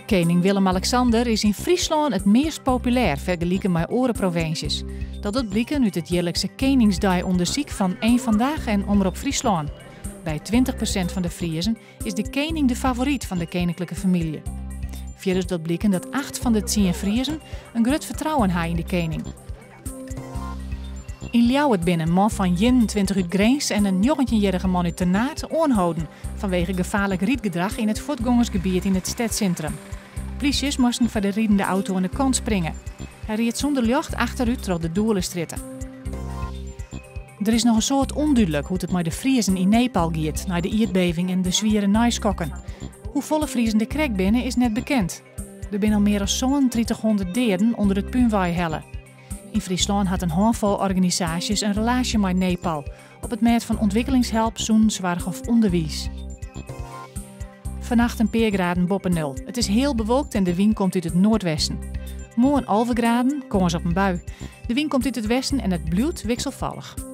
Koning Willem-Alexander is in Friesland het meest populair vergeleken met andere provincies. Dat doet blijken uit het jaarlijkse Koningsdij-onderzoek van Eén Vandaag en Omroep Friesland. Bij 20% van de Friezen is de koning de favoriet van de koninklijke familie. Verder doet blijken dat 8 van de 10 Friezen een groot vertrouwen hebben in de koning. In Ljouwert binnen een man van 21 uit Greens en een 19-jarige man uit Ternaat aanhouden vanwege gevaarlijk rietgedrag in het voetgangersgebied in het stadcentrum. Polities moesten voor de riedende auto aan de kant springen. Hij reed zonder licht achteruit door de doelenstritten. Er is nog een soort onduidelijk hoe het met de Friezen in Nepal gaat na de aardbeving en de zware nijskokken. Hoe volle Friezen de krek binnen is net bekend. Er zijn al meer dan zo'n 300 deerden onder het puinwaai. In Friesland had een handvol organisaties een relatie met Nepal op het gebied van ontwikkelingshulp, zorg of onderwijs. Vannacht een paar graden boven nul. Het is heel bewolkt en de wind komt uit het noordwesten. Morgen 11 graden, kans op een bui. De wind komt uit het westen en het blijft wisselvallig.